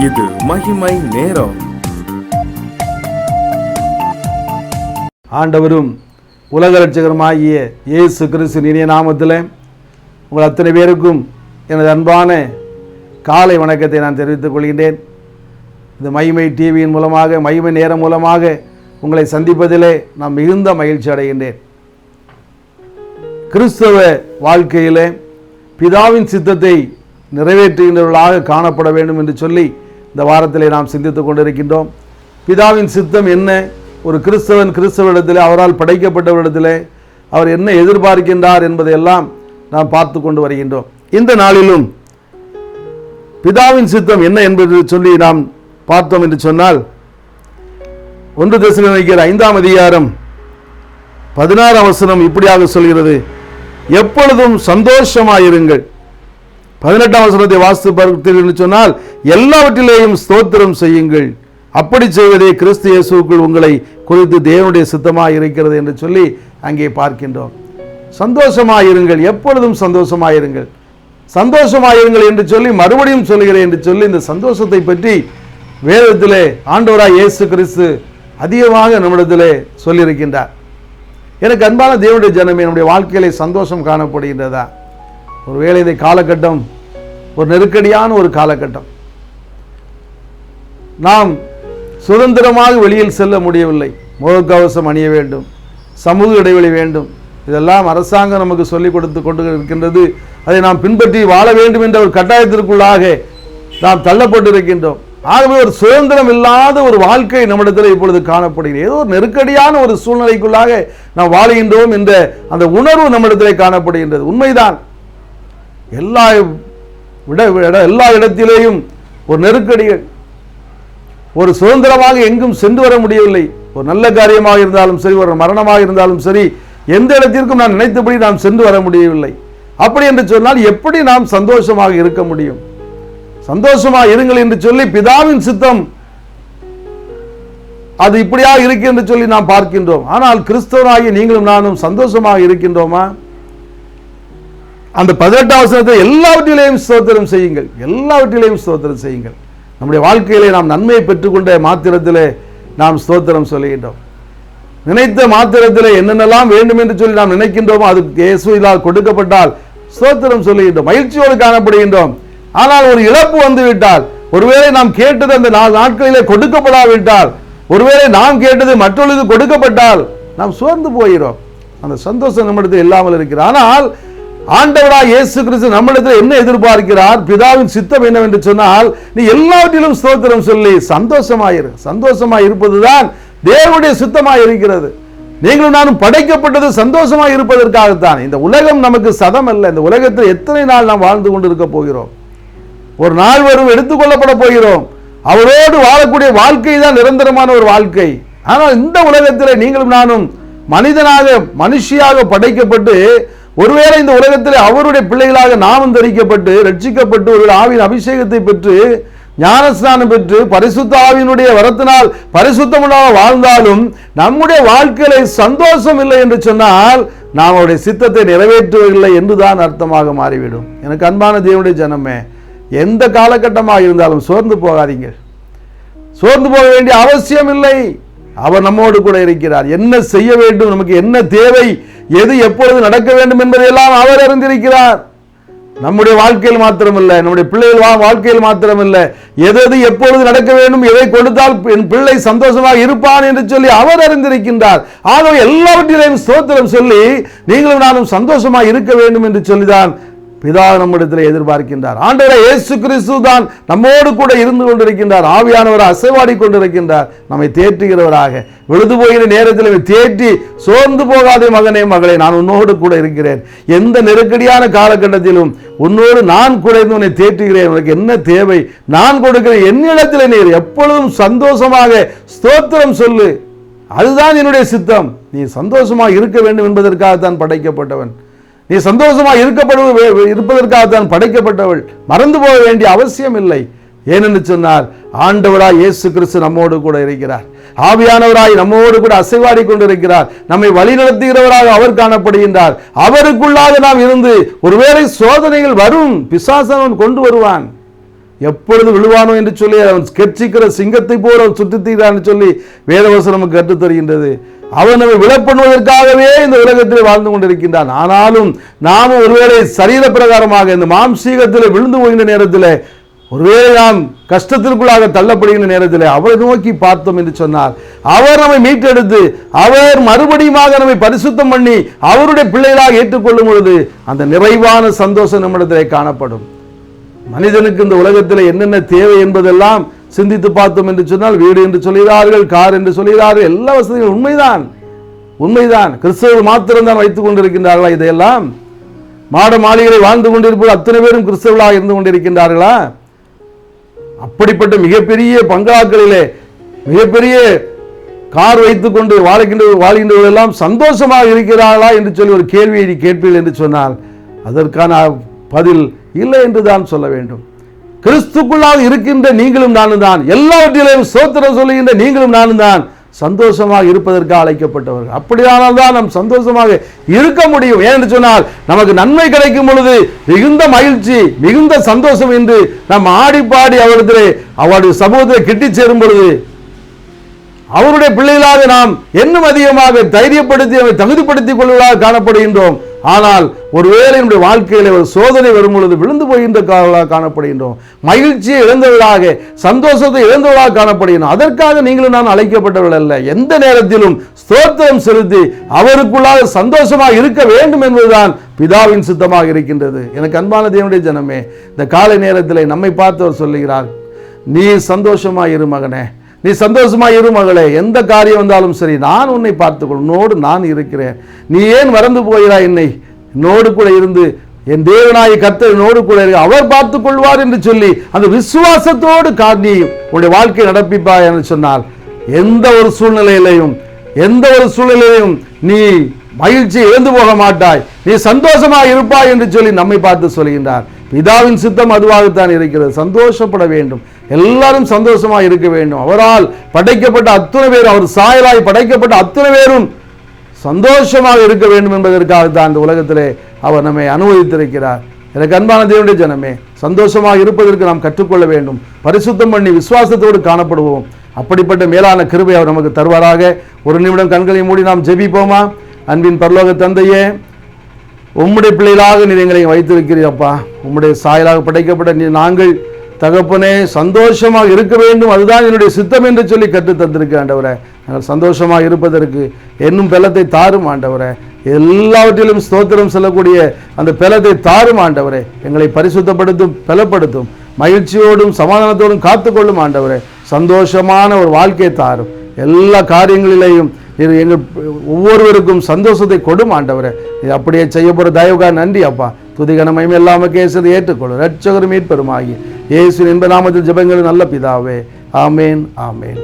இது மகிமை நேரம். ஆண்டவரும் உலக இரட்சகருமாகிய இயேசு கிறிஸ்து இனிய நாமத்தில் உங்கள் அத்தனை பேருக்கும் எனது அன்பான காலை வணக்கத்தை நான் தெரிவித்துக் கொள்கின்றேன். இந்த மகிமை டிவியின் மூலமாக, மகிமை நேரம் மூலமாக உங்களை சந்திப்பதிலே நான் மிகுந்த மகிழ்ச்சி அடைகின்றேன். கிறிஸ்தவ வாழ்க்கையிலே பிதாவின் சித்தத்தை நிறைவேற்றுகின்றவர்களாக காணப்பட வேண்டும் என்று சொல்லி இந்த வாரத்திலே நாம் சிந்தித்துக் கொண்டிருக்கின்றோம். பிதாவின் சித்தம் என்ன? ஒரு கிறிஸ்தவனிடத்திலே, அவரால் படைக்கப்பட்டவரிடத்திலே அவர் என்ன எதிர்பார்க்கின்றார் என்பதையெல்லாம் நாம் பார்த்து கொண்டு வருகின்றோம். இந்த நாளிலும் பிதாவின் சித்தம் என்ன என்பதை சொல்லி நாம் பார்த்தோம் என்று சொன்னால், 1 தெசலோனிக்கேயர் 5ஆம் அதிகாரம் 16ஆம் வசனம் இப்படியாக சொல்கிறது, எப்பொழுதும் சந்தோஷமாயிருங்கள். 18ஆம் வசனத்தை வாசித்து பார்த்தீர்கள் சொன்னால், எல்லாவற்றிலேயும் ஸ்தோத்திரம் செய்யுங்கள், அப்படி செய்வதே கிறிஸ்து இயேசுவுக்குள் உங்களை குறித்து தேவனுடைய சித்தமாக இருக்கிறது என்று சொல்லி அங்கே பார்க்கின்றோம். சந்தோஷமாயிருங்கள், எப்பொழுதும் சந்தோஷமாயிருங்கள், சந்தோஷமாயிருங்கள் என்று சொல்லி மறுபடியும் சொல்கிறேன் என்று சொல்லி இந்த சந்தோஷத்தை பற்றி வேதத்திலே ஆண்டவராய் இயேசு கிறிஸ்து அதிகமாக நம்மிடத்திலே சொல்லியிருக்கின்றார். எனக்கு அன்பான தேவனுடைய ஜனமே, நம்முடைய வாழ்க்கையிலே சந்தோஷம் காணப்படுகின்றதா? ஒருவேளை இந்த காலகட்டம் ஒரு நெருக்கடியான ஒரு காலகட்டம். நாம் சுதந்திரமாக வெளியில் செல்ல முடியவில்லை. முகக்கவசம் அணிய வேண்டும், சமூக இடைவெளி வேண்டும், இதெல்லாம் அரசாங்கம் நமக்கு சொல்லிக் கொடுத்து கொண்டு இருக்கின்றது. அதை நாம் பின்பற்றி வாழ வேண்டும் என்ற ஒரு கட்டாயத்திற்குள்ளாக நாம் தள்ளப்பட்டிருக்கின்றோம். ஆகவே ஒரு சுதந்திரம் இல்லாத ஒரு வாழ்க்கை நம்மிடத்தில் இப்பொழுது காணப்படுகிறது. ஏதோ ஒரு நெருக்கடியான ஒரு சூழ்நிலைக்குள்ளாக நாம் வாழுகின்றோம் என்ற அந்த உணர்வு நம்மிடத்திலே காணப்படுகின்றது. உண்மைதான், எல்லா இடத்திலேயும் ஒரு நெருக்கடிகள், ஒரு சுதந்திரமாக எங்கும் சென்று வர முடியவில்லை. ஒரு நல்ல காரியமாக இருந்தாலும் சரி, ஒரு மரணமாக இருந்தாலும் சரி, எந்த இடத்திற்கும் நான் நினைத்தபடி நாம் சென்று வர முடியவில்லை. அப்படி என்று சொன்னால் எப்படி நாம் சந்தோஷமாக இருக்க முடியும்? சந்தோஷமாக இருங்கள் என்று சொல்லி பிதாவின் சித்தம் அது இப்படியாக இருக்கு என்று சொல்லி நாம் பார்க்கின்றோம். ஆனால் கிறிஸ்தவராகிய நீங்களும் நானும் சந்தோஷமாக இருக்கின்றோமா? அந்த 18ஆம் வசனத்தை எல்லாவற்றிலேயும் ஸ்தோத்திரம் செய்யுங்கள், எல்லாவற்றிலேயும் ஸ்தோத்திரம் செய்யுங்கள். நம்முடைய வாழ்க்கையிலே நாம் நன்மையை பெற்றுக்கொண்ட மாத்திரத்திலே நாம் ஸ்தோத்திரம் சொல்லுகின்றோம். நினைத்த மாத்திரத்திலே என்னென்னலாம் வேண்டும் என்று சொல்லி நாம் நினைக்கின்றோமோ அது இயேசுவால் கொடுக்கப்பட்டால் ஸ்தோத்திரம் சொல்லுகின்றோம், மகிழ்ச்சியோடு காணப்படுகின்றோம். ஆனால் ஒரு இழப்பு வந்துவிட்டால், ஒருவேளை நாம் கேட்டது அந்த 4 நாட்களிலே கொடுக்கப்படாவிட்டால், ஒருவேளை நாம் கேட்டது மற்றொருக்கு கொடுக்கப்பட்டால் நாம் சோர்ந்து போகிறோம். அந்த சந்தோஷம் நம்மிடத்தில் இல்லாமல் இருக்கிறது. ஆனால் ஆண்டவராய் இயேசு கிறிஸ்து நம்மிடத்தில் என்ன எதிர்பார்க்கிறார்? பிதாவின் சித்தம் என்னவென்று சொன்னால், நீ எல்லாவற்றிலும் ஸ்தோத்திரம் சொல்லி சந்தோஷமாயிரு. சந்தோஷமாய் இருப்பதுதான் தேவனுடைய சித்தமாய் இருக்கிறது. நீங்களும் நானும் படைக்கப்பட்டது சந்தோஷமாய் இருப்பதற்காகத்தான். இந்த உலகம் நமக்கு சதம் அல்ல. இந்த உலகத்தில் எத்தனை நாள் நாம் வாழ்ந்து கொண்டு இருக்க போகிறோம்? ஒரு நாள் வரும், எடுத்துக்கொள்ளப்பட போகிறோம். அவரோடு வாழக்கூடிய வாழ்க்கை தான் நிரந்தரமான ஒரு வாழ்க்கை. ஆனால் இந்த உலகத்தில் நீங்களும் நானும் மனுஷியாக படைக்கப்பட்டு, ஒருவேளை இந்த உலகத்தில் அவருடைய பிள்ளைகளாக நாமும் தரிக்கப்பட்டு ரட்சிக்கப்பட்டு ஒரு ஆவியின் அபிஷேகத்தை பெற்று ஞானஸ்நானம் பெற்று பரிசுத்த ஆவியினுடைய வரத்தினால் பரிசுத்தமாக வாழ்ந்தாலும் நம்முடைய வாழ்க்கையில சந்தோஷம் இல்லை என்று சொன்னால் நாம் அவருடைய சித்தத்தை நிறைவேற்றவில்லை என்றுதான் அர்த்தமாக மாறிவிடும். எனக்கு அன்பான தேவனுடைய ஜனமே, எந்த காலகட்டமாக இருந்தாலும் சோர்ந்து போகாதீங்க. சோர்ந்து போக வேண்டிய அவசியம் இல்லை. அவர் நம்மோடு கூட இருக்கிறார். என்ன செய்ய வேண்டும், நமக்கு என்ன தேவை, எது எப்பொழுது நடக்க வேண்டும் என்பதையெல்லாம் அவர் அறிந்திருக்கிறார். நம்முடைய வாழ்க்கையில் மாத்திரமில்லை, நம்முடைய பிள்ளைகள் வாழ்க்கையில் மாத்திரமில்லை, எது எப்பொழுது நடக்க வேண்டும், எதை கொடுத்தால் என் பிள்ளை சந்தோஷமாக இருப்பான் என்று சொல்லி அவர் அறிந்திருக்கின்றார். ஆகவே எல்லாவற்றிலையும் ஸ்தோத்திரம் சொல்லி நீங்களும் நானும் சந்தோஷமாக இருக்க வேண்டும் என்று சொல்லிதான் பிதா நம்மிடத்தில் எதிர்பார்க்கின்றார். ஆண்டவராய் இயேசு கிறிஸ்து தான் நம்மோடு கூட இருந்து கொண்டிருக்கின்றார். ஆவியானவர் அசைவாடி கொண்டிருக்கின்றார், நம்மை தேற்றுகிறவராக. விழுது போகிற நேரத்தில் தேற்றி சோர்ந்து போகாதே மகனே மகளே, நான் உன்னோடு கூட இருக்கிறேன். எந்த நெருக்கடியான காலகட்டத்திலும் உன்னோடு நான் கூட இருந்து உன்னை தேற்றுகிறேன். உனக்கு என்ன தேவை நான் கொடுக்கிறேன். என்னிடத்தில் நீர் எப்பொழுதும் சந்தோஷமாக ஸ்தோத்திரம் சொல்லு, அதுதான் என்னுடைய சித்தம். நீ சந்தோஷமாக இருக்க வேண்டும் என்பதற்காகத்தான் படைக்கப்பட்டவன். நீ சந்தோஷமாக இருப்பதற்காகத்தான் படைக்கப்பட்டவள். மறந்து போக வேண்டிய அவசியம் இல்லை. ஏனென்று சொன்னார், ஆண்டவராய் இயேசு கிறிஸ்து நம்மோடு கூட இருக்கிறார். ஆவியானவராய் நம்மோடு கூட அசைவாடி கொண்டிருக்கிறார். நம்மை வழி நடத்துகிறவராக அவர் காணப்படுகின்றார். அவருக்குள்ளாக நாம் இருந்து ஒருவேளை சோதனைகள் வரும், பிசாசன் கொண்டு வருவான். எப்பொழுது விழுவானோ என்று சொல்லி அவன் கெர்ச்சிக்கிற சிங்கத்தை போல அவன் சுற்றித்தான் சொல்லி வேதவசனம் நமக்கு கற்றுத் தருகின்றது. அவன் நம்மை விழப்பண்ணுவதற்காகவே இந்த உலகத்தில் வாழ்ந்து கொண்டிருக்கின்றான். ஆனாலும் நாமும் ஒருவேளை சரீர பிரகாரமாக இந்த மாம்சீகத்தில் விழுந்து போகின்ற நேரத்தில், ஒருவேளை நாம் கஷ்டத்திற்குள்ளாக தள்ளப்படுகின்ற நேரத்தில் அவரை நோக்கி பார்த்தோம் என்று சொன்னார், அவர் நம்மை மீட்டெடுத்து அவர் மறுபடியும் நம்மை பரிசுத்தம் பண்ணி அவருடைய பிள்ளைகளாக ஏற்றுக்கொள்ளும் பொழுது அந்த நிறைவான சந்தோஷம் நம்மிடத்திலே காணப்படும். மனிதனுக்கு இந்த உலகத்தில் என்னென்ன தேவை என்பதெல்லாம் சிந்தித்து பார்த்தோம் என்று சொன்னால், வீடு என்று சொல்கிறார்கள், கார் என்று சொல்கிறார்கள், எல்லா வசதிகளும் உண்மைதான். கிறிஸ்தவர்கள் மாத்திரம்தான் வைத்துக் கொண்டிருக்கின்றார்களா? இதையெல்லாம் மாட மாளிகளை வாழ்ந்து கொண்டிருப்பது அத்தனை பேரும் கிறிஸ்தவர்களாக இருந்து கொண்டிருக்கின்றார்களா? அப்படிப்பட்ட மிகப்பெரிய பங்களாக்களிலே மிகப்பெரிய கார் வைத்துக் கொண்டு வாழ்கின்றவர்கள் எல்லாம் சந்தோஷமாக இருக்கிறார்களா என்று சொல்லி ஒரு கேள்வியை கேட்பீர்கள் என்று சொன்னால் அதற்கான பதில் இல்லை என்று தான் சொல்ல வேண்டும். கிறிஸ்துக்குள்ளாக இருக்கின்ற நீங்களும் நானும் தான், எல்லாவற்றிலும் ஸ்தோத்திரம் சொல்லுகின்ற நீங்களும் நானும் தான் சந்தோஷமாக இருப்பதற்காக அழைக்கப்பட்டவர்கள். அப்படியானால் தான் நாம் சந்தோஷமாக இருக்க முடியும். ஏனென்று சொன்னால் நமக்கு நன்மை கிடைக்கும் பொழுது மிகுந்த மகிழ்ச்சி, மிகுந்த சந்தோஷம் என்று நாம் ஆடி பாடி அவருடைய சமூகத்தில் கிட்டி சேரும் பொழுது அவருடைய பிள்ளைகளாக நாம் இன்னும் அதிகமாக தைரியப்படுத்தி அவரை தகுதிப்படுத்திக் கொள்வதாக காணப்படுகின்றோம். ஆனால் ஒருவேளை நம்முடைய வாழ்க்கையில் ஒரு சோதனை வரும் பொழுது விழுந்து போகின்ற காணப்படுகின்றோம். மகிழ்ச்சியை இழந்தவர்களாக, சந்தோஷத்தை இழந்தவர்களாக காணப்படுகின்றோம். அதற்காக நீங்களும் நான் அழைக்கப்பட்டவர்கள் அல்ல. எந்த நேரத்திலும் ஸ்தோத்திரம் செலுத்தி அவருக்குள்ளாக சந்தோஷமாக இருக்க வேண்டும் என்பதுதான் பிதாவின் சித்தமாக இருக்கின்றது. எனக்கு அன்பான தேவனுடைய ஜனமே, இந்த காலை நேரத்தில் நம்மை பார்த்தவர் சொல்லுகிறார், நீ சந்தோஷமாக இரு மகனே, நீ சந்தோஷமாக இரு மகளே, எந்த காரியம் வந்தாலும் சரி நான் உன்னை பார்த்துக்கொள், உன்னோடு நான் இருக்கிறேன். நீ ஏன் மறந்து போகிறாய் என்னை? என்னோடு கூட இருந்து என் தேவனாய கர்த்தர் என்னோடு கூட அவர் பார்த்துக் கொள்வார் என்று சொல்லி அந்த விசுவாசத்தோடு நீ உன்னுடைய வாழ்க்கை நடப்பிப்பாய் என்று சொன்னால் எந்த ஒரு சூழ்நிலையிலையும் நீ மகிழ்ச்சி இழந்து போக மாட்டாய், நீ சந்தோஷமாக இருப்பாய் என்று சொல்லி நம்மை பார்த்து சொல்கின்றார். பிதாவின் சித்தம் அதுவாகத்தான் இருக்கிறது. சந்தோஷப்பட வேண்டும், எல்லாரும் சந்தோஷமாக இருக்க வேண்டும். அவரால் படைக்கப்பட்ட அத்தனை பேரும், அவர் சாயலாய் படைக்கப்பட்ட அத்தனை பேரும் சந்தோஷமாக இருக்க வேண்டும் என்பதற்காகத்தான் இந்த உலகத்திலே அவர் நம்மை அனுமதித்திருக்கிறார். எனக்கு அன்பான தேவனுடைய ஜனமே, சந்தோஷமாக இருப்பதற்கு நாம் கற்றுக்கொள்ள வேண்டும். பரிசுத்தம் பண்ணி விசுவாசத்தோடு காணப்படுவோம். அப்படிப்பட்ட மேலான கிருபை அவர் நமக்கு தருவாராக. ஒரு நிமிடம் கண்களை மூடி நாம் ஜெபிப்போமா? அன்பின் பரலோக தந்தையே, உம்முடைய பிள்ளைகளாக நீர் எங்களை வைத்திருக்கிறீரப்பா. உம்முடைய சாயலாக படைக்கப்பட்ட நாங்கள் தகப்பனே சந்தோஷமாக இருக்க வேண்டும், அதுதான் என்னுடைய சித்தம் என்று சொல்லி கற்று தந்திருக்க ஆண்டவரே. நாங்கள் சந்தோஷமாக இருப்பதற்கு என்னும் பலத்தை தாரும் ஆண்டவரே. எல்லாவற்றிலும் ஸ்தோத்திரம் செல்லக்கூடிய அந்த பலத்தை தாரும் ஆண்டவரே. எங்களை பரிசுத்தப்படுத்தும், பலப்படுத்தும், மகிழ்ச்சியோடும் சமாதானத்தோடும் காத்துக்கொள்ளும் ஆண்டவரே. சந்தோஷமான ஒரு வாழ்க்கையை தாரும். எல்லா காரியங்களிலேயும் எங்கள் ஒவ்வொருவருக்கும் சந்தோஷத்தை கொடும் ஆண்டவரே. இது அப்படியே செய்ய போகிற தயவுக்காக நன்றி அப்பா. துதிகனமையும் எல்லாமே கேசதை ஏற்றுக்கொள்ளும். ரட்சகரும் மீட்பெருமாகி இயேசுவின் இன்ப நாமத்தில் ஜெபங்கள் நல்ல பிதாவே. ஆமேன், ஆமேன்.